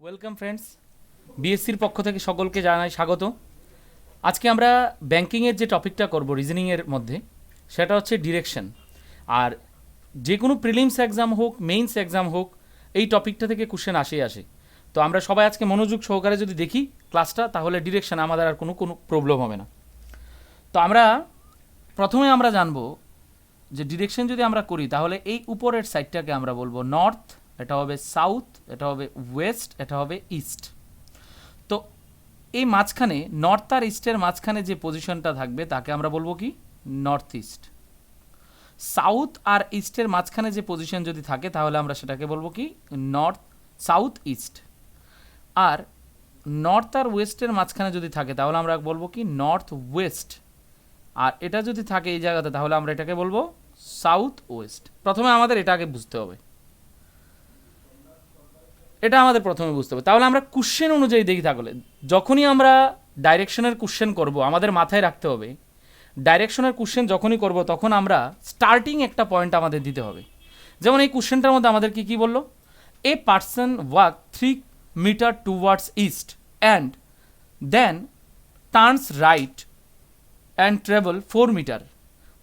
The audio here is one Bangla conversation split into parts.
ওয়েলকাম ফ্রেন্ডস, বিএসসির পক্ষ থেকে সকলকে জানাই স্বাগত। আজকে আমরা ব্যাংকিংয়ের যে টপিকটা করব রিজনিংয়ের মধ্যে, সেটা হচ্ছে ডিরেকশন। আর যে কোনো প্রিলিমস এক্সাম হোক, মেইনস এক্সাম হোক, এই টপিকটা থেকে কোশ্চেন আসে। তো আমরা সবাই আজকে মনোযোগ সহকারে যদি দেখি ক্লাসটা, তাহলে ডিরেকশন আমাদের আর কোনো প্রবলেম হবে না। তো প্রথমে আমরা জানবো যে ডিরেকশন যদি আমরা করি, তাহলে এই উপরের সাইডটাকে আমরা বলবো নর্থ, এটা হবে সাউথ, এটা হবে ওয়েস্ট, এটা হবে ইস্ট। তো এই মাঝখানে নর্থ আর ইস্টের মাঝখানে যে পজিশনটা থাকবে তাকে আমরা বলবো কি নর্থ ইস্ট। সাউথ আর ইস্টের মাঝখানে যে পজিশন যদি থাকে তাহলে আমরা সেটাকে বলবো কি নর্থ সাউথ ইস্ট। আর নর্থ আর ওয়েস্টের মাঝখানে যদি থাকে তাহলে আমরা বলবো কি নর্থ ওয়েস্ট। আর এটা যদি থাকে এই জায়গাতে তাহলে আমরা এটাকে বলবো সাউথ ওয়েস্ট। প্রথমে আমাদের এটাকে বুঝতে হবে, এটা আমাদের প্রথমে বুঝতে হবে। তাহলে আমরা কোশ্চেন অনুযায়ী দেখি, তাহলে যখনই আমরা ডাইরেকশনের কোশ্চেন করব আমাদের মাথায় রাখতে হবে, ডাইরেকশনের কোশ্চেন যখনই করব তখন আমরা স্টার্টিং একটা পয়েন্ট আমাদের দিতে হবে। যেমন এই কোশ্চেনটার মধ্যে আমাদের কি বললো, a person walk 3 metre towards east and then turns right and travel 4 metre,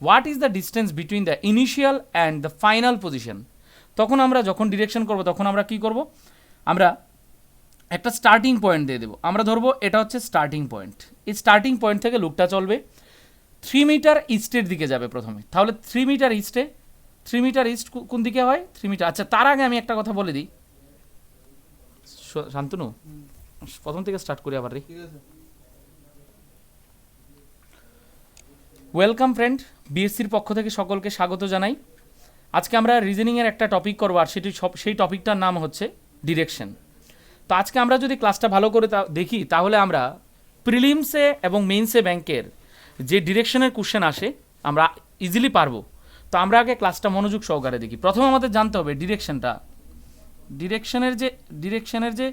what is the distance between the initial and the final position. তখন আমরা যখন ডিরেকশন করব তখন আমরা কি করব, আমরা একটা স্টার্টিং পয়েন্ট দিয়ে দেবো। আমরা ধরবো এটা হচ্ছে স্টার্টিং পয়েন্ট। এই স্টার্টিং পয়েন্ট থেকে লুকটা চলবে 3 মিটার ইস্টের দিকে যাবে প্রথমে। তাহলে 3 মিটার ইস্টে, 3 মিটার ইস্ট কোন দিকে হয় 3 মিটার। আচ্ছা, তার আগে আমি একটা কথা বলে দিই, শান্তনু প্রথম থেকে স্টার্ট করি আবার রে। ওয়েলকাম ফ্রেন্ড, বিএসসির পক্ষ থেকে সকলকে স্বাগত জানাই। আজকে আমরা রিজনিংয়ের একটা টপিক করবো, আর সেই টপিকটার নাম হচ্ছে ডিরেকশন। তো আজকে আমরা যদি ক্লাসটা ভালো করে দেখি তাহলে আমরা প্রিলিমসে এবং মেইনসে ব্যাংকের যে ডিরেকশনের কোশ্চেন আসে আমরা ইজিলি পারবো। তো আমরা আগে ক্লাসটা মনোযোগ সহকারে দেখি। প্রথমে আমাদের জানতে হবে ডিরেকশনের যে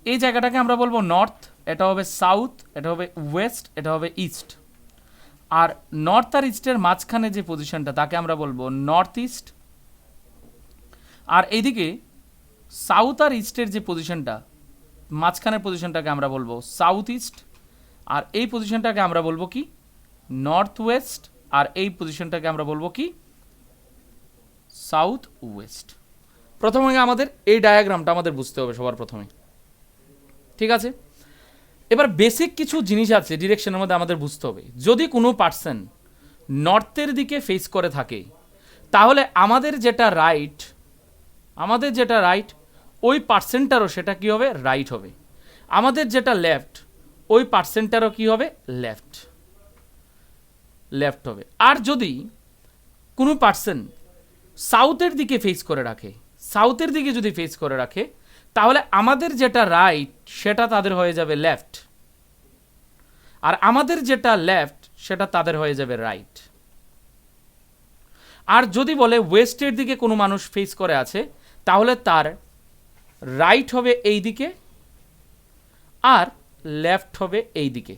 এই জায়গাটাকে আমরা বলবো নর্থ, এটা হবে সাউথ, এটা হবে ওয়েস্ট, এটা হবে ইস্ট। আর নর্থ আর ইস্টের মাঝখানে যে পজিশনটা তাকে আমরা বলবো নর্থ ইস্ট। আর এইদিকে সাউথ আর ইস্টের যে পজিশনটা, মাঝখানের পজিশনটাকে আমরা বলবো সাউথ ইস্ট। আর এই পজিশনটাকে আমরা বলবো কি নর্থ ওয়েস্ট। আর এই পজিশনটাকে আমরা বলবো কি সাউথ ওয়েস্ট। প্রথমে আমাদের এই ডায়াগ্রামটা আমাদের বুঝতে হবে সবার প্রথমে, ঠিক আছে। এবার বেসিক কিছু জিনিস আছে ডিরেকশনের মধ্যে আমাদের বুঝতে হবে। যদি কোনো পার্সন নর্থের দিকে ফেস করে থাকে তাহলে আমাদের যেটা রাইট ওই পার্সেন্টারও সেটা কি হবে রাইট হবে। আমাদের যেটা লেফট ওই পার্সেন্টারও কি হবে লেফট হবে। আর যদি কোনো পার্সন সাউথের দিকে যদি ফেস করে রাখে তাহলে আমাদের যেটা রাইট সেটা তাদের হয়ে যাবে লেফট, আর আমাদের যেটা লেফট সেটা তাদের হয়ে যাবে রাইট। আর যদি বলে ওয়েস্টের দিকে কোনো মানুষ ফেস করে আছে তাহলে তার রাইট হবে এই দিকে আর লেফট হবে এই দিকে।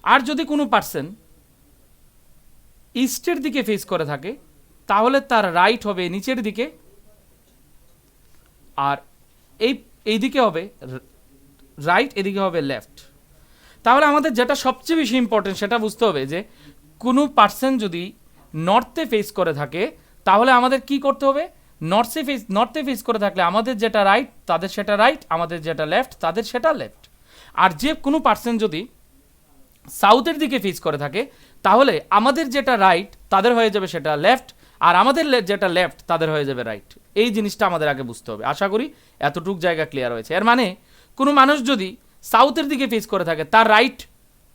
আর যদি কোনো পার্সন ইস্টের দিকে ফেস করে থাকে তাহলে তার রাইট হবে নিচের দিকে আর এই দিকে হবে রাইট, এদিকে হবে লেফট। তাহলে আমাদের যেটা সবচেয়ে বেশি ইম্পর্টেন্ট সেটা বুঝতে হবে যে কোনো পার্সন যদি নর্থে ফেস করে থাকে তাহলে আমাদের কি করতে হবে, নর্থে ফেস করে থাকলে আমাদের যেটা রাইট তাদের সেটা রাইট, আমাদের যেটা লেফট তাদের সেটা লেফট। আর যে কোনো পার্সন যদি সাউথের দিকে ফেস করে থাকে তাহলে আমাদের যেটা রাইট তাদের হয়ে যাবে সেটা লেফট, আর আমাদের যেটা লেফট তাদের হয়ে যাবে রাইট। এই জিনিসটা আমাদের আগে বুঝতে হবে। আশা করি এতটুক জায়গা ক্লিয়ার হয়েছে। এর মানে কোনো মানুষ যদি সাউথের দিকে ফেস করে থাকে তার রাইট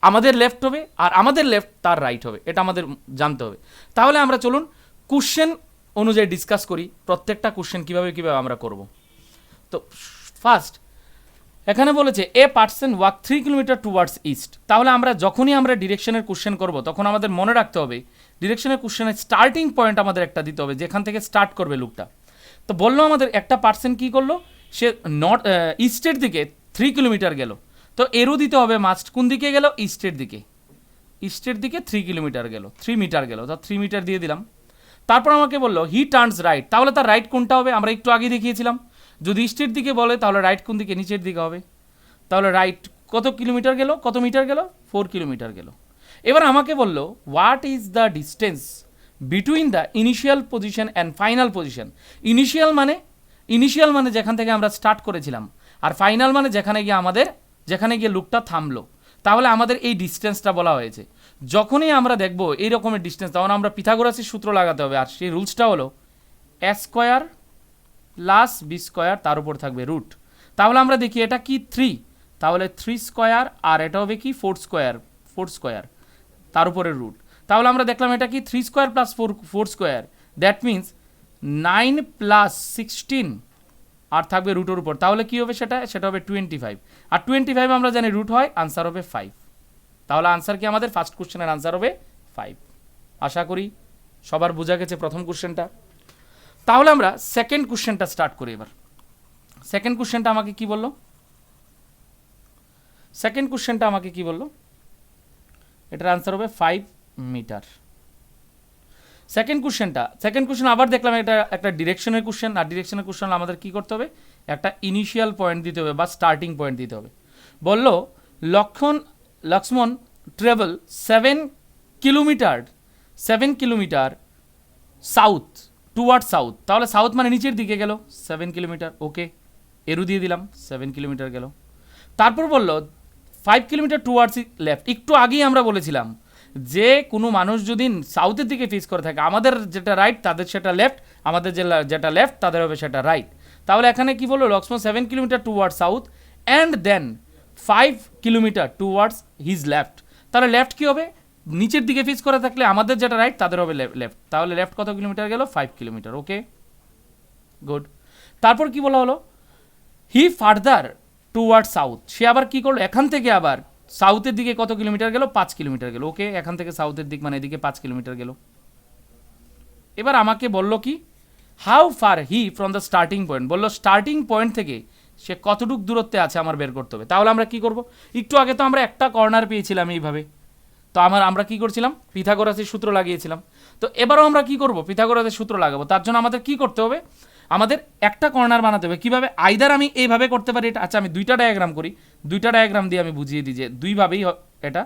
আমাদের লেফট হবে আর আমাদের লেফট তার রাইট হবে, এটা আমাদের জানতে হবে। তাহলে আমরা চলুন কোশ্চেন অনুযায়ী ডিসকাস করি প্রত্যেকটা কোশ্চেন কিভাবে আমরা করব। তো ফার্স্ট এখানে বলেছে এ person walk 3 kilometre towards east. তাহলে যখনই আমরা ডিরেকশনের কোশ্চেন করব তখন আমাদের মনে রাখতে হবে ডিরেকশনের কোশ্চেনের স্টার্টিং পয়েন্ট আমাদের একটা দিতে হবে যেখান থেকে স্টার্ট করবে লুকটা। তো বললো আমাদের একটা পার্সন কি করলো, সে ইস্টের দিকে 3 কিলোমিটার গেল। তো এরও দিতে হবে মাস্ট কোন দিকে গেল, ইস্টের দিকে 3 কিলোমিটার গেল, 3 মিটার গেল। তো 3 মিটার দিয়ে দিলাম। তারপর আমাকে বললো হি টার্নস রাইট, তাহলে তার রাইট কোনটা হবে? আমরা একটু আগে দেখিয়েছিলাম, যদি ইস্টের দিকে বলে তাহলে রাইট কোন দিকে? নিচের দিকে হবে। তাহলে রাইট কত কিলোমিটার গেল, কত মিটার গেল? 4 কিলোমিটার গেল। এবার আমাকে বললো what is the distance between the initial position and final position. Initial মানে যেখান থেকে আমরা স্টার্ট করেছিলাম, আর ফাইনাল মানে যেখানে গিয়ে লুপটা থামলো। তাহলে আমাদের এই ডিস্টেন্সটা বলা হয়েছে। যখনই আমরা দেখবো এই রকমের ডিস্টেন্স, তখন আমরা পিথাগোরাসের সূত্র লাগাতে হবে, আর সেই রুলসটা হলো এ স্কোয়ার প্লাস বি স্কোয়ার, তার উপর থাকবে রুট। তাহলে আমরা দেখি এটা কি 3, তাহলে 3 স্কোয়ার, আর এটা হবে কি 4 স্কোয়ার, তার উপরে রুট। তাহলে আমরা দেখলাম এটা কি 3 square plus 4 square, that means 9 plus 16, আর থাকবে রুটের উপর। তাহলে কি হবে সেটা হবে 25, আর 25 আমরা জানি রুট হয়, আনসার হবে 5। তাহলে আনসার কি আমাদের ফার্স্ট কোশ্চেনের আনসার হবে 5। আশা করি সবার বোঝা গেছে প্রথম কোশ্চেনটা। তাহলে আমরা সেকেন্ড কোশ্চেনটা স্টার্ট করি। এবার সেকেন্ড কোশ্চেনটা আমাকে কি বললো? এটার আনসার হবে 5 মিটার। সেকেন্ড কোশ্চেন আবার দেখলাম এটা একটা ডিরেকশনের কোশ্চেন, আর ডিরেকশনের কোশ্চেন আমাদের কি করতে হবে? একটা ইনিশিয়াল পয়েন্ট দিতে হবে বা স্টার্টিং পয়েন্ট দিতে হবে। বললো Lakshman travel 7 kilometre south toward south. তাহলে সাউথ মানে নিচের দিকে গেল 7 কিলোমিটার, ওকে, এরু দিয়ে দিলাম, 7 কিলোমিটার গেল। তারপর বললো 5 কিলোমিটার টুয়ার্ডস লেফট। একটু আগেই আমরা বলেছিলাম যে কোনো মানুষ যদি সাউথের দিকে ফেস করে থাকে, আমাদের যেটা রাইট তাদের সেটা লেফট, আমাদের যেটা লেফট তাদের হবে সেটা রাইট। তাহলে এখানে কি বললো? Lakshman 7 kilometre towards south and then 5 kilometre towards his left. তাহলে লেফট কি হবে? নিচের দিকে ফেস করে থাকলে আমাদের যেটা রাইট তাদের হবে লেফট। তাহলে লেফট কত কিলোমিটার গেল? 5 কিলোমিটার, ওকে, গুড। তারপর কি বলা হলো? হি ফার্দার টুয়ার্ড সাউথ, সে আবার কি করলো? এখান থেকে আবার সাউথের দিকে কত কিলোমিটার গেল? 5 কিলোমিটার গেল, ওকে, এখান থেকে সাউথের দিক মানে এদিকে 5 কিলোমিটার গেল। এবার আমাকে বললো কি how far he from the starting point, বললো স্টার্টিং পয়েন্ট থেকে সে কতটুক দূরত্বে আছে আমার বের করতে হবে। তাহলে আমরা কি করব? একটু আগে তো আমরা একটা কর্নার পেয়েছিলাম এইভাবে, তো আমরা কি করছিলাম? পিথাগোরাসের সূত্র লাগিয়েছিলাম। তো এবারও আমরা কি করব? পিথাগোরাসের সূত্র লাগাবো। তার জন্য আমাদের কি করতে হবে? আমাদের একটা কর্নার বানাতে হবে। কীভাবে? আইদার আমি এইভাবে করতে পারি এটা, আচ্ছা আমি দুইটা ডায়াগ্রাম করি, দুইটা ডায়াগ্রাম দিয়ে আমি বুঝিয়ে দিই যে দুইভাবেই এটা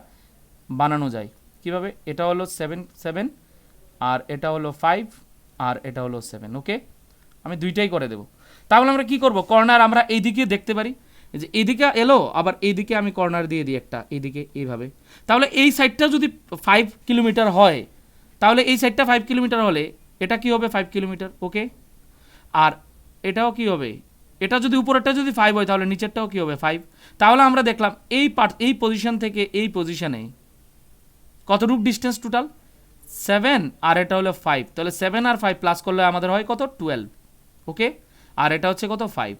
বানানো যায়। কিভাবে? এটা হলো 7 আর এটা হলো 5 আর এটা হলো 7, ওকে, আমি দুইটাই করে দেবো। তাহলে আমরা কি করব? কর্নার আমরা এইদিকে দেখতে পারি, যে এইদিকে এলো, আবার এইদিকে আমি কর্নার দিয়ে দিই একটা, এইদিকে এইভাবে। তাহলে এই সাইডটা যদি 5 কিলোমিটার হয়, তাহলে এই সাইডটা 5 কিলোমিটার হলে এটা কি হবে? 5 কিলোমিটার, ওকে। আর এটাও কি হবে? এটা যদি উপরেরটা যদি 5 হয় তাহলে নিচেরটাও কি হবে? 5। তাহলে আমরা দেখলাম এই পজিশন থেকে এই পজিশনে কতটুকু ডিস্টেন্স টোটাল? 7, আর এটা হলো 5। তাহলে 7 আর 5 প্লাস করলে আমাদের হয় কত? 12, ওকে। আর এটা হচ্ছে কত? 5।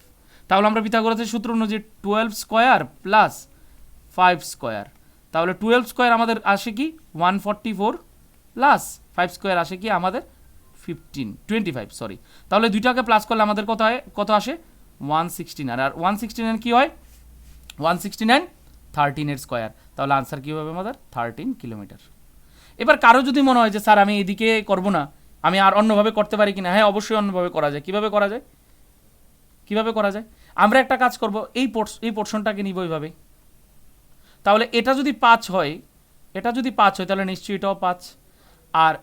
তাহলে আমরা পিথাগোরাসের সূত্র অনুযায়ী 12 স্কোয়ার প্লাস 5 স্কোয়ার, তাহলে 12 স্কোয়ার আমাদের আসে কি 144 প্লাস 5 স্কোয়ার আসে কি আমাদের 25, সরি। তাহলে দুইটাকে প্লাস করলে আমাদের কত আসে? 169, আর 169 কি হয়? 169 13 এর স্কোয়ার। তাহলে আনসার কী হবে আমাদের? 13 কিলোমিটার। এবার কারো যদি মনে হয় যে স্যার আমি এদিকে করব না, আমি আর অন্যভাবে করতে পারি কিনা? হ্যাঁ, অবশ্যই অন্যভাবে করা যায়। কিভাবে করা যায়? আমরা একটা কাজ করব, এই পোর্শনটাকে নিব এইভাবে। তাহলে এটা যদি 5 হয় তাহলে নিশ্চয়ই এটাও 5, আর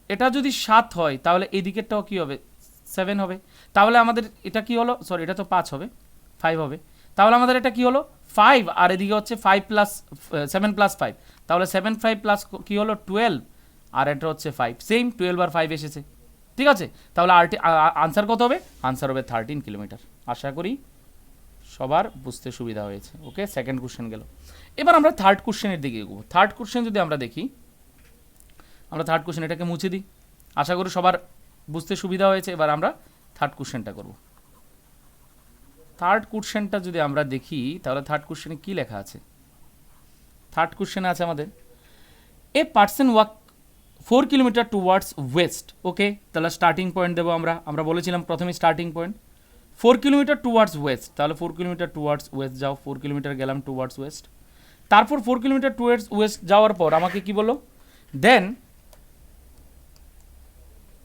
এটা যদি 7 হয় তাহলে এই দিকেরটাও কী হবে? 7 হবে। তাহলে আমাদের এটা কি হলো? সরি, এটা তো 5 হবে, 5 হবে। তাহলে আমাদের এটা কি হলো? 5, আর এদিকে হচ্ছে 5 প্লাস 7 প্লাস 5, তাহলে 7 5 প্লাস কি হলো? 12, আর এটা হচ্ছে 5, সেম 12 আর 5 এসেছে, ঠিক আছে। তাহলে আনসার কত হবে? আনসার হবে 13 কিলোমিটার। আশা করি সবার বুঝতে সুবিধা হয়েছে, ওকে। সেকেন্ড কোশ্চেন গেল। এবার আমরা থার্ড কোশ্চেনের দিকে এগোবো। থার্ড কোশ্চেন যদি আমরা দেখি, আমরা থার্ড কোশ্চেন এটাকে মুছে দিই। আশা করি সবার বুঝতে সুবিধা হয়েছে। এবার আমরা থার্ড কোশ্চেনটা করব। থার্ড কোশ্চেনটা যদি আমরা দেখি তাহলে থার্ড কোশ্চেনে কী লেখা আছে? থার্ড কোশ্চেনে আছে আমাদের a person walk 4 kilometre towards west, okay. তাহলে স্টার্টিং পয়েন্ট দেবো আমরা বলেছিলাম প্রথমে starting point 4 kilometre towards west. তাহলে 4 কিলোমিটার টুয়ার্ডস ওয়েস্ট যাও, 4 কিলোমিটার গেলাম টুয়ার্ডস ওয়েস্ট। তারপর 4 কিলোমিটার টুয়ার্ডস ওয়েস্ট যাওয়ার পর আমাকে কি বললো? দেন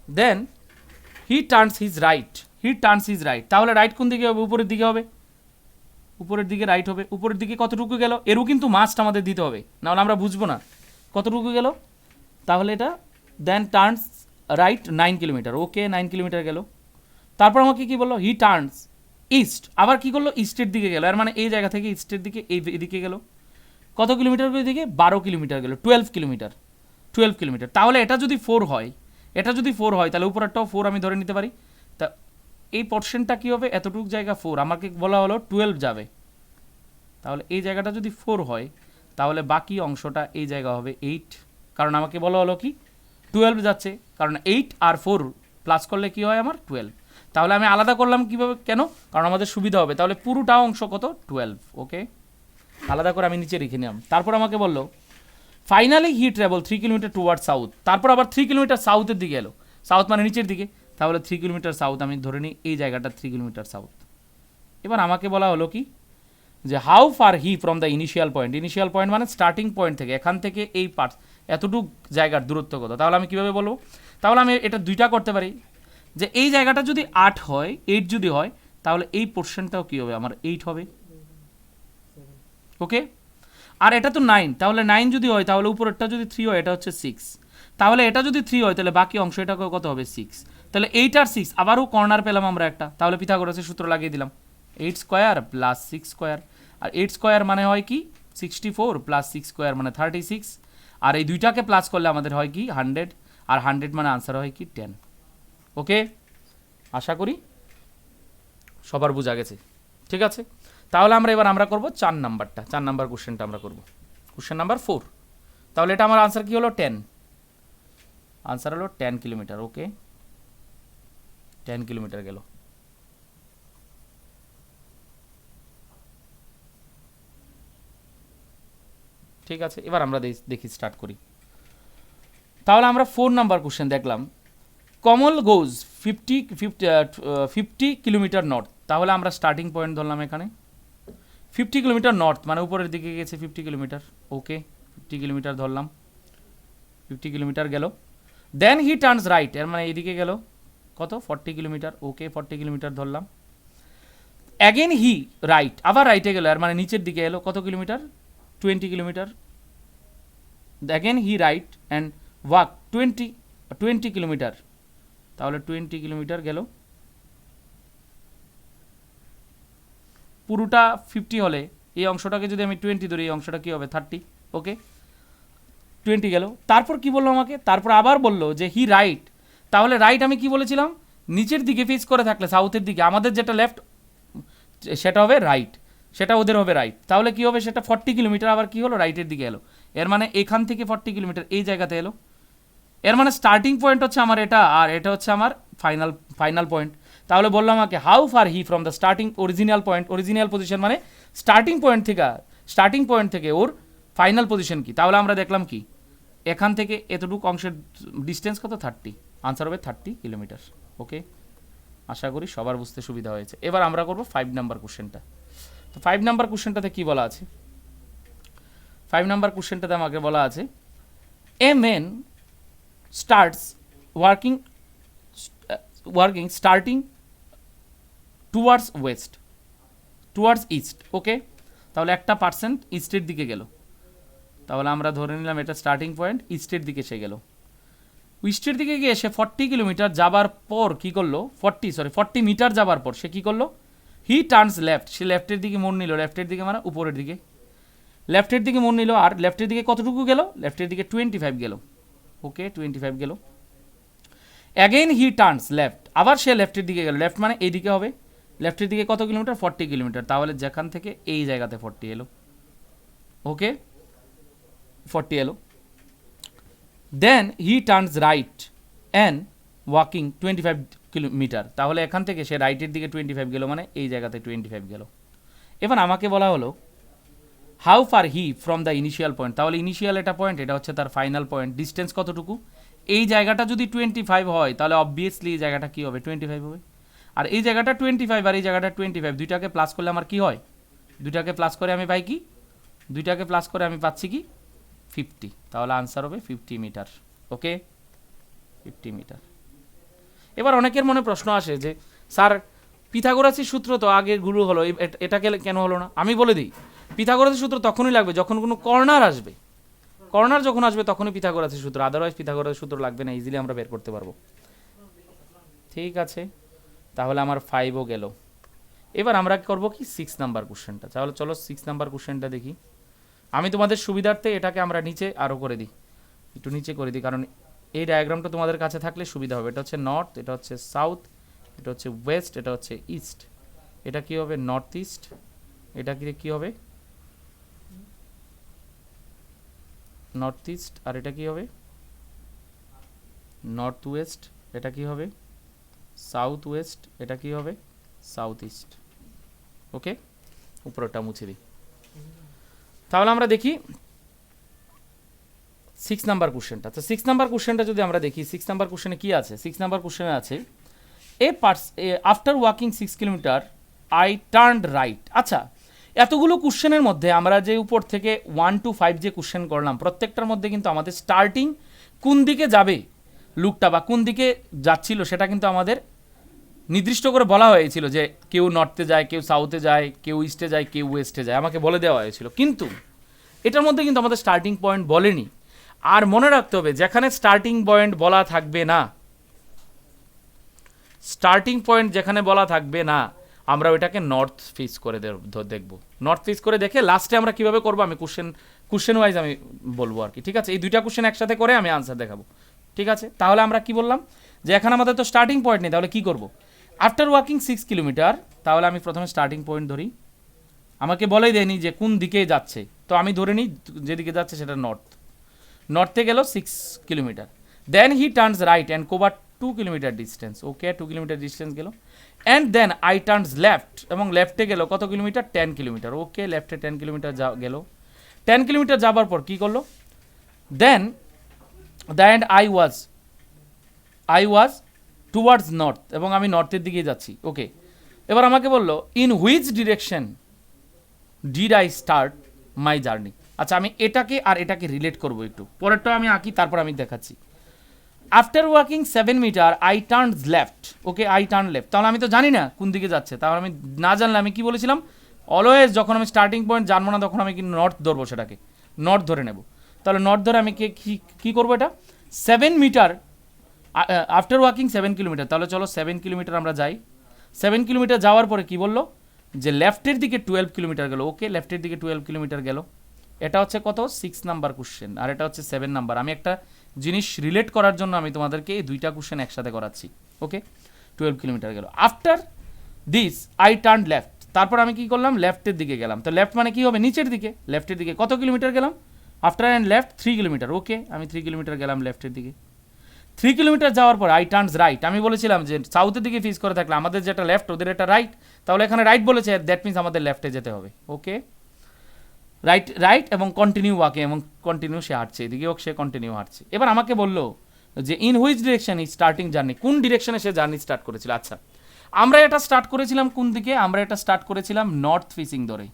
দেন হি টার্নস হিজ রাইট, তাহলে রাইট কোন দিকে হবে? উপরের দিকে হবে, উপরের দিকে রাইট হবে। উপরের দিকে কতটুকু গেল? এরও কিন্তু মাস্ট আমাদের দিতে হবে, নাহলে আমরা বুঝবো না কতটুকু গেল। তাহলে এটা দেন টার্নস রাইট 9 কিলোমিটার, ওকে 9 কিলোমিটার গেল। তারপর আমাকে কি বললো? হি টার্নস ইস্ট, আবার কি করলো? ইস্টের দিকে গেল, এর মানে এই জায়গা থেকে ইস্টের দিকে এদিকে গেল। কত কিলোমিটার করে দিকে? 12 কিলোমিটার গেল, 12 কিলোমিটার, 12 কিলোমিটার। তাহলে এটা যদি 4 হয়, এটা যদি 4 হয়, তাহলে উপরেরটাও 4 আমি ধরে নিতে পারি। তা এই পোর্শনটা কী হবে? এতটুকু জায়গা 4, আমাকে বলা হলো 12 যাবে, তাহলে এই জায়গাটা যদি 4 হয়, তাহলে বাকি অংশটা এই জায়গা হবে 8, কারণ আমাকে বলা হলো কি 12 যাচ্ছে, কারণ 8 আর 4 প্লাস করলে কি হয় আমার? 12। তাহলে আমি আলাদা করলাম কীভাবে? কেন? কারণ আমাদের সুবিধা হবে। তাহলে পুরোটা অংশ কত? 12, ওকে। আলাদা করে আমি নিচে রেখে নিলাম। তারপর আমাকে বললো ফাইনালি হি ট্রাভেল 3 কিলোমিটার টুয়ার্ড সাউথ, তারপর আবার 3 কিলোমিটার সাউথের দিকে এলো, সাউথ মানে নিচের দিকে, তাহলে 3 কিলোমিটার সাউথ আমি ধরে নিই এই জায়গাটা 3 কিলোমিটার সাউথ। এবার আমাকে বলা হলো কি যে how far he from the initial point, initial point মানে স্টার্টিং পয়েন্ট থেকে, এখান থেকে এই পার্ট এতটুকু জায়গার দূরত্ব কত। তাহলে আমি কীভাবে বলবো? তাহলে আমি এটা দুইটা করতে পারি, যে এই জায়গাটা যদি 8 হয়, 8 যদি হয়, তাহলে এই পোর্শনটাও কী হবে? আমার 8 হবে, ওকে। আর এটা তো 9, তাহলে 9 যদি হয়, তাহলে উপরেরটা যদি 3 হয়, এটা হচ্ছে 6, তাহলে এটা যদি 3 হয়, তাহলে বাকি অংশ এটা কত হবে? 6, তাহলে 8 আর 6 আবারও কর্নার পেলাম আমরা একটা, তাহলে পিথাগোরাসের সূত্র লাগিয়ে দিলাম, 8 স্কোয়ার প্লাস 6 স্কোয়ার, আর 8 স্কোয়ার মানে হয় কি 64 প্লাস 6 স্কোয়ার মানে 36, আর এই দুইটাকে প্লাস করলে আমাদের হয় কি 100, আর 100 মানে আনসার হয় কি 10, ওকে। আশা করি সবার বোঝা গেছে, ঠিক আছে। তাহলে আমরা করব 4 নাম্বারটা, 4 নাম্বার কোশ্চেনটা আমরা করব, কোশ্চেন নাম্বার 4। তাহলে এটা আমার আনসার কি হলো? 10, আনসার হলো 10 কিলোমিটার, ওকে 10 কিলোমিটার গেল। ঠিক আছে, এবার আমরা দেখি স্টার্ট করি। তাহলে আমরা 4 নাম্বার কোশ্চেন দেখলাম, কমল গোজ 50 কিলোমিটার নর্থ, তাহলে আমরা স্টার্টিং পয়েন্ট ধরলাম এখানে 50 কিলোমিটার নর্থ মানে উপরের দিকে গেছে 50 কিলোমিটার, ওকে 50 কিলোমিটার ধরলাম, 50 কিলোমিটার গেল। দেন হি টার্নস রাইট, এর মানে এদিকে গেল কত? 40 কিলোমিটার, ওকে 40 কিলোমিটার ধরলাম। অ্যাগেন হি রাইট, আবার রাইটে গেল, এর মানে নিচের দিকে এলো কত kilometre? 20 kilometre. Again he write and walk 20 kilometre, তাহলে 20 কিলোমিটার গেল। পুরোটা 50 হলে এই অংশটাকে যদি আমি 20 ধরি, এই অংশটা কী হবে? 30, ওকে 20 গেল। তারপর কি বললো আমাকে? তারপর আবার বললো যে হি রাইট, তাহলে রাইট আমি কি বলেছিলাম? নিচের দিকে ফেস করে থাকলে সাউথের দিকে, আমাদের যেটা লেফট সেটা হবে রাইট, সেটা ওদের হবে রাইট, তাহলে কি হবে? সেটা 40 কিলোমিটার আবার কি হলো? রাইটের দিকে এলো, এর মানে এখান থেকে 40 কিলোমিটার এই জায়গাতে এলো, এর মানে স্টার্টিং পয়েন্ট হচ্ছে আমার এটা, আর এটা হচ্ছে আমার ফাইনাল পয়েন্ট। তাহলে বললাম আমাকে how far he from the starting original point, original position মানে স্টার্টিং পয়েন্ট থেকে ওর ফাইনাল পজিশন কি। তাহলে আমরা দেখলাম কি এখান থেকে এতটুকু অংশের ডিস্টেন্স কত? 30, আনসার হবে 30 কিলোমিটার, ওকে। আশা করি সবার বুঝতে সুবিধা হয়েছে। এবার আমরা করব 5 নাম্বার কোশ্চেনটা। তো 5 নাম্বার কোশ্চেনটাতে কি বলা আছে? 5 নাম্বার কোশ্চেনটাতে আমাকে বলা আছে a man starts working starting towards east, okay. তাহলে একটা পার্সেন্ট ইস্টের দিকে গেল, তাহলে আমরা ধরে নিলাম এটা স্টার্টিং পয়েন্ট, ইস্টের দিকে সে গেল। ইস্টের দিকে গিয়ে সে 40 কিলোমিটার যাবার পর কি করলো? 40 মিটার যাবার পর সে কি করলো? হি টার্নস লেফট, সে লেফটের দিকে মোড় নিল, লেফটের দিকে মানে উপরের দিকে, লেফটের দিকে মোড় নিল, আর লেফটের দিকে কতটুকু গেল? লেফটের দিকে 25 গেল, ওকে 25 গেল। অ্যাগেন হি টার্নস লেফট, আবার সে লেফটের দিকে গেল, লেফট মানে এইদিকে হবে, লেফটের দিকে কত কিলোমিটার? 40 কিলোমিটার, তাহলে যেখান থেকে এই জায়গাতে 40 এলো, ওকে 40 এলো। Then he turns right and walking 25 kilometre, তাহলে এখান থেকে সে রাইটের দিকে 25 গেল, মানে এই জায়গাতে 25 গেল। এবার আমাকে বলা হলো how far he from the initial point, তাহলে ইনিশিয়াল এটা পয়েন্ট, এটা হচ্ছে তার ফাইনাল পয়েন্ট, ডিস্টেন্স কতটুকু? এই জায়গাটা যদি 25 হয়, তাহলে অবভিয়াসলি এই জায়গাটা কী হবে? 25 হবে। আর এই জায়গাটা 25 আর এই জায়গাটা 25, দুইটাকে প্লাস করলে আমার কি হয়? দুইটাকে প্লাস করে আমি পাই কি? দুইটাকে প্লাস করে আমি পাচ্ছি কি? 50, তাহলে আনসার হবে 50 মিটার, ওকে 50 মিটার। এবার অনেকের মনে প্রশ্ন আসে যে স্যার পিথাগোরাসের সূত্র তো আগে গুলো হলো, এটা কেন হলো না? আমি বলে দিই, পিথাগোরাসের সূত্র তখনই লাগবে যখন কোনো কর্নার আসবে। কর্নার যখন আসবে তখনই পিথাগোরাসের সূত্র, আদারওয়াইজ পিথাগোরাসের সূত্র লাগবে না, ইজিলি আমরা বের করতে পারবো। ঠিক আছে, তাহলে আমার 5ও গেল। এবার আমরা করবো কি 6 নাম্বার কোশ্চেনটা। তাহলে চলো 6 নাম্বার কোশ্চেনটা দেখি। আমি তোমাদের সুবিধার্থে এটাকে আমরা নিচে আরও করে দিই, একটু নিচে করে দিই, কারণ এই ডায়াগ্রামটা তোমাদের কাছে থাকলে সুবিধা হবে। এটা হচ্ছে নর্থ, এটা হচ্ছে সাউথ, এটা হচ্ছে ওয়েস্ট, এটা হচ্ছে ইস্ট। এটা কি হবে? North east. এটা কি হবে? North east. আর এটা কি হবে? North west. এটা কি হবে? South west. এটা কি হবে? South east. ওকে, উপরটা মুছে দিই। তাহলে আমরা দেখি 6 নাম্বার কোশ্চেনটা। তো 6 নাম্বার কোশ্চেনটা যদি আমরা দেখি, 6 নাম্বার কোশ্চেনে কি আছে? 6 নাম্বার কোশ্চেনে আছে after walking 6 kilometre I turned right. আচ্ছা, এতগুলো কোশ্চেনের মধ্যে আমরা যে উপর থেকে 1 to 5 যে কোশ্চেন করলাম, প্রত্যেকটার মধ্যে কিন্তু আমাদের স্টার্টিং কোন দিকে যাবে লুকটা বা কোন দিকে যাচ্ছিল সেটা কিন্তু আমাদের নির্দিষ্ট করে বলা হয়েছিল, যে কেউ নর্থে যায়, কেউ সাউথে যায়, কেউ ইস্টে যায়, কেউ ওয়েস্টে যায়, আমাকে বলে দেওয়া হয়েছিল। কিন্তু এটার মধ্যে কিন্তু আমাদের স্টার্টিং পয়েন্ট বলেনি। আর মনে রাখতে হবে, যেখানে স্টার্টিং পয়েন্ট বলা থাকবে না, স্টার্টিং পয়েন্ট যেখানে বলা থাকবে না, আমরা ওইটাকে নর্থ ফেস করে দেখব। নর্থ ফেস করে দেখে লাস্টে আমরা কিভাবে করবো আমি কোশ্চেন ওয়াইজ আমি বলবো আর কি। ঠিক আছে, এই দুইটা কোশ্চেন একসাথে করে আমি আনসার দেখাবো। ঠিক আছে, তাহলে আমরা কি বললাম যে এখানে আমাদের তো স্টার্টিং পয়েন্ট নেই, তাহলে কি করব? আফটার ওয়াকিং 6 কিলোমিটার, তাহলে আমি প্রথমে স্টার্টিং পয়েন্ট ধরি। আমাকে বলেই দেয়নি যে কোন দিকে যাচ্ছে, তো আমি ধরে নিই যেদিকে যাচ্ছে সেটা নর্থ। নর্থে গেল 6 kilometre. Then he turns right and cover 2 kilometre distance. Okay, 2 kilometre distance গেল। And then I turns left, এবং লেফটে গেল কত কিলোমিটার? 10 কিলোমিটার। ওকে, লেফটে 10 কিলোমিটার গেল। 10 কিলোমিটার যাবার পর কী করলো? Then I was towards north, এবং আমি নর্থের দিকে যাচ্ছি। ওকে, এবার আমাকে বললো in which direction did I start my journey. আচ্ছা, আমি এটাকে আর এটাকে রিলেট করবো একটু, পরেরটা আমি আঁকি, তারপর আমি দেখাচ্ছি। After walking 7 metre I turn left. Okay, I turn left, তাহলে আমি তো জানি না কোন দিকে যাচ্ছে। তাহলে আমি না জানলে আমি কি বলেছিলাম, অলওয়েজ যখন আমি স্টার্টিং পয়েন্ট জানবো না তখন আমি কি নর্থ ধরবো, সেটাকে নর্থ ধরে নেব। তাহলে নর্থ ধরে আমি কি করবো? এটা 7 মিটার আফটার ওয়াকিং 7 কিলোমিটার। তাহলে চলো 7 কিলোমিটার আমরা যাই। 7 কিলোমিটার যাওয়ার পরে কি বললো, যে লেফটের দিকে 12 কিলোমিটার গেল। ওকে, লেফটের দিকে 12 কিলোমিটার গেল। এটা হচ্ছে কত? 6 নাম্বার কোশ্চেন, আর এটা হচ্ছে 7 নাম্বার। আমি একটা জিনিস রিলেট করার জন্য আমি তোমাদেরকে এই দুইটা কোশ্চেন একসাথে করাচ্ছি। ওকে, 12 কিলোমিটার গেল। After this I turn left, তারপর আমি কি করলাম? লেফটের দিকে গেলাম। তো লেফট মানে কি হবে? নিচের দিকে। লেফটের দিকে কত কিলোমিটার গেলাম? After and left 3 kilometre. Okay, আমি 3 কিলোমিটার গেলাম লেফটের দিকে। 3 কিলোমিটার যাওয়ার পর আই টার্নস রাইট। আমি বলেছিলাম যে সাউথের দিকে ফেস করে থাকলে আমাদের যেটা লেফট, ওদের এটা রাইট। তাহলে এখানে রাইট বলেছে, দ্যাট মিনস আমাদের লেফটে যেতে হবে। ওকে, রাইট এবং কন্টিনিউ ওয়াকিং, এবং কন্টিনিউ সে হাঁটছে, এদিকেও সে কন্টিনিউ হাঁটছে। এবার আমাকে বললো যে in which direction is starting journey, কোন ডিরেকশনে সে জার্নি স্টার্ট করেছিল। আচ্ছা, আমরা এটা স্টার্ট করেছিলাম কোন দিকে? আমরা এটা স্টার্ট করেছিলাম নর্থ ফেসিং ধরে,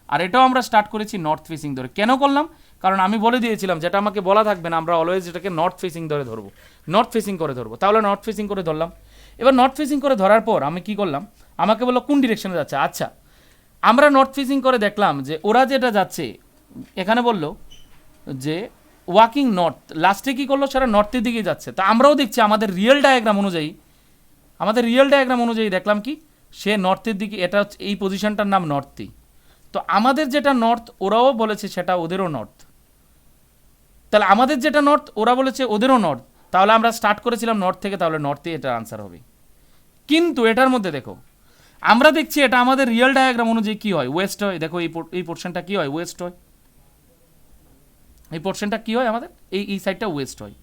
আর এটাও আমরা স্টার্ট করেছি নর্থ ফেসিং ধরে। কেন করলাম? কারণ আমি বলে দিয়েছিলাম যেটা আমাকে বলা থাকবে না আমরা অলওয়েজ এটাকে নর্থ ফেসিং ধরে ধরবো, নর্থ ফেসিং করে ধরবো। তাহলে নর্থ ফেসিং করে ধরলাম। এবার নর্থ ফেসিং করে ধরার পর আমি কি করলাম? আমাকে বললো কোন ডিরেকশনে যাচ্ছে। আচ্ছা, আমরা নর্থ ফেসিং করে দেখলাম যে ওরা যেটা যাচ্ছে, এখানে বললো যে ওয়াকিং নর্থ, লাস্টে কী করলো? সেটা নর্থের দিকে যাচ্ছে। তা আমরাও দেখছি আমাদের রিয়েল ডায়াগ্রাম অনুযায়ী দেখলাম কি সে নর্থের দিকে, এটা হচ্ছে এই পজিশনটার নাম নর্থই। তো আমাদের যেটা নর্থ ওরাও বলেছে সেটা ওদেরও নর্থ, তাহলে আমাদের যেটা নর্থ ওরা বলেছে ওদেরও নর্থ, তাহলে আমরা স্টার্ট করেছিলাম নর্থ থেকে, তাহলে নর্থে এটা আনসার হবে। কিন্তু এটার মধ্যে দেখো আমরা দেখছি এটা আমাদের রিয়েল ডায়াগ্রাম অনুযায়ী কী হয়? ওয়েস্ট হয়। দেখো এই পোর্শনটা কী হয়? ওয়েস্ট হয়। এই পোর্শনটা কী হয়? আমাদের এই সাইডটা ওয়েস্ট হয়।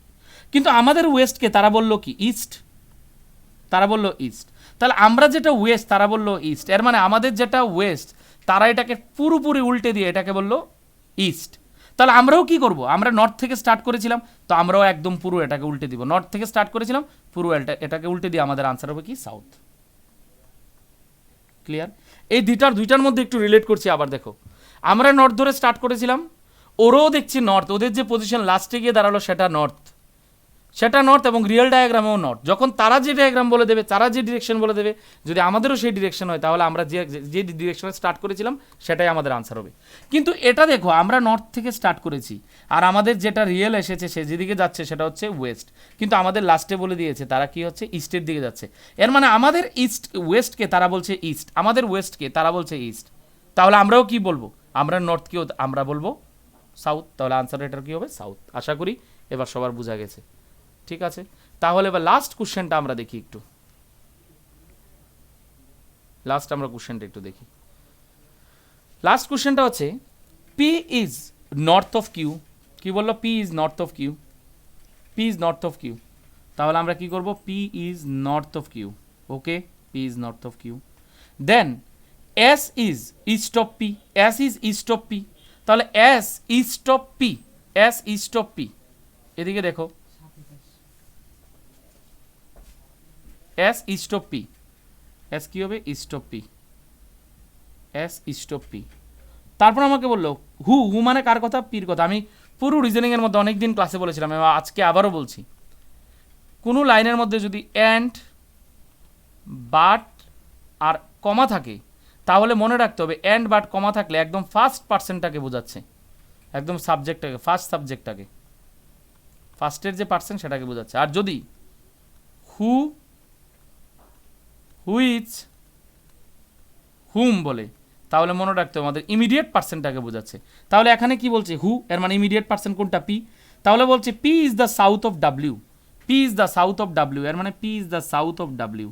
কিন্তু আমাদের ওয়েস্টকে তারা বললো কি? ইস্ট। তাহলে আমরা যেটা ওয়েস্ট তারা বললো ইস্ট। এর মানে আমাদের যেটা ওয়েস্ট তারা এটাকে পুরোপুরি উল্টে দিয়ে এটাকে বললো ইস্ট। তাহলে আমরাও কি করব? আমরা নর্থ থেকে স্টার্ট করেছিলাম, তো আমরাও একদম পুরো এটাকে উল্টে দিব। নর্থ থেকে স্টার্ট করেছিলাম, পুরো এটাকে উল্টে দিয়ে আমাদের আনসার হবে কি? সাউথ। ক্লিয়ার? এই দুইটার মধ্যে একটু রিলেট করছি। আবার দেখো, আমরা নর্থ ধরে স্টার্ট করেছিলাম, ওরাও দেখছি নর্থ, ওদের যে পজিশন লাস্টে গিয়ে দাঁড়ালো সেটা নর্থ, সেটা নর্থ এবং রিয়েল ডায়াগ্রামেও নর্থ। যখন তারা যে ডায়াগ্রাম বলে দেবে, তারা যে ডিরেকশন বলে দেবে, যদি আমাদেরও সেই ডিরেকশন হয় তাহলে আমরা যে ডিরেকশনে স্টার্ট করেছিলাম সেটাই আমাদের আনসার হবে। কিন্তু এটা দেখো আমরা নর্থ থেকে স্টার্ট করেছি আর আমাদের যেটা রিয়েল এসেছে সে যেদিকে যাচ্ছে সেটা হচ্ছে ওয়েস্ট, কিন্তু আমাদের লাস্টে বলে দিয়েছে তারা কি হচ্ছে ইস্টের দিকে যাচ্ছে। এর মানে আমাদের ইস্ট ওয়েস্টকে তারা বলছে ইস্ট, আমাদের ওয়েস্টকে তারা বলছে ইস্ট, তাহলে আমরাও কি বলবো? আমরা নর্থকেও আমরা বলবো সাউথ, তাহলে আনসার এটার কি হবে? সাউথ। আশা করি এবার সবার বোঝা গেছে। ঠিক আছে, তাহলে এবার লাস্ট কোশ্চেনটা আমরা দেখি একটু, লাস্ট আমরা কোশ্চেনটা একটু দেখি। লাস্ট কোশ্চেনটা হচ্ছে P is north of Q. কি বললো? P is north of Q, P is north of Q. তাহলে আমরা কি করব? P is north of Q. Okay, P is north of Q. Then S is east of P, S is east of P. তাহলে S east of P, S east of P, এদিকে দেখো, S east of P, S কি হবে? East of P, S east of P. তারপর আমাকে বললো হু, হু মানে কার কথা? পির কথা। আমি পুরো রিজনিংয়ের মধ্যে অনেকদিন ক্লাসে বলেছিলাম, এবং আজকে আবারও বলছি, কোনো লাইনের মধ্যে যদি অ্যান্ড, বাট আর কমা থাকে তাহলে মনে রাখতে হবে অ্যান্ড বাট কমা থাকলে একদম ফার্স্ট পার্সনটাকে বোঝাচ্ছে, একদম সাবজেক্টটাকে, ফার্স্ট সাবজেক্টটাকে, ফার্স্টের যে পার্সন সেটাকে বোঝাচ্ছে। আর যদি হু, হুইচ, হুম বলে তাহলে মনে রাখতে হবে আমাদের ইমিডিয়েট পার্সনটাকে বোঝাচ্ছে। তাহলে এখানে কি বলছে? হু, এর মানে ইমিডিয়েট পার্সন কোনটা? পি। তাহলে বলছে P is the south of W, P is the south of W, এর মানে P is the south of W,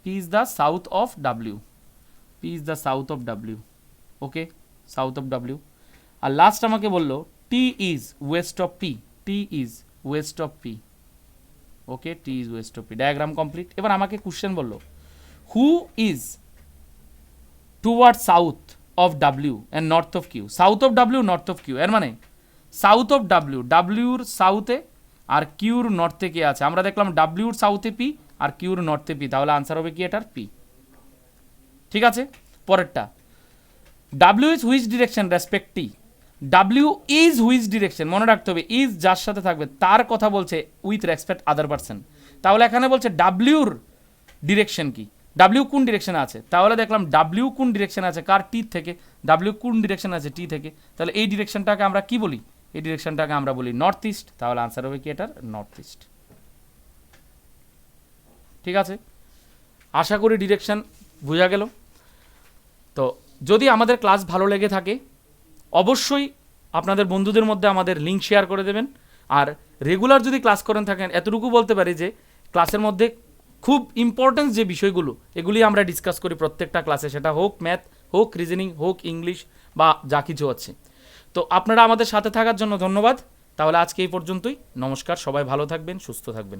P is the south of W, P is the south of W. Okay, south of W. আর লাস্ট আমাকে বললো T is west of P, T is west of P. Okay, T is west of P. Diagram complete. এবার আমাকে কোশ্চেন বললো who is toward south of W and north of Q, south of W, north of Q. এর মানে সাউথ অফ ডাব্লিউ, ডাব্লিউর সাউথে আর কিউর নর্থে কে আছে? আমরা দেখলাম ডাব্লিউর সাউথে পি আর কিউর নর্থে পি, তাহলে আনসার হবে কি এটার? পি। ঠিক আছে, পরেরটা W is which direction respect T, W is which direction, মনে রাখতে হবে ইজ যার সাথে থাকবে তার কথা বলছে উইথ রেসপেক্ট আদার পার্সন। তাহলে এখানে বলছে ডাব্লিউর ডিরেকশন কি, ডাব্লিউ কোন ডিরেকশনে আছে? তাহলে দেখলাম ডাব্লিউ কোন ডিরেকশনে আছে? কার? টি থেকে। ডাব্লিউ কোন ডিরেকশন আছে? টি থেকে। তাহলে এই ডিরেকশনটাকে আমরা কি বলি? এই ডিরেকশনটাকে আমরা বলি নর্থ ইস্ট। তাহলে আনসার হবে কি এটার? North east. ঠিক আছে, আশা করি ডিরেকশন বোঝা গেল। তো যদি আমাদের ক্লাস ভালো লেগে থাকে অবশ্যই আপনাদের বন্ধুদের মধ্যে আমাদের লিঙ্ক শেয়ার করে দেবেন। আর রেগুলার যদি ক্লাস করেন থাকেন, এতটুকু বলতে পারি যে ক্লাসের মধ্যে খুব ইম্পর্টেন্স যে বিষয়গুলো এগুলি আমরা ডিসকাস করি প্রত্যেকটা ক্লাসে, সেটা হোক ম্যাথ, হোক রিজনিং, হোক ইংলিশ বা যা কিছু আছে। তো আপনারা আমাদের সাথে থাকার জন্য ধন্যবাদ। তাহলে আজকে এই পর্যন্তই। নমস্কার, সবাই ভালো থাকবেন, সুস্থ থাকবেন।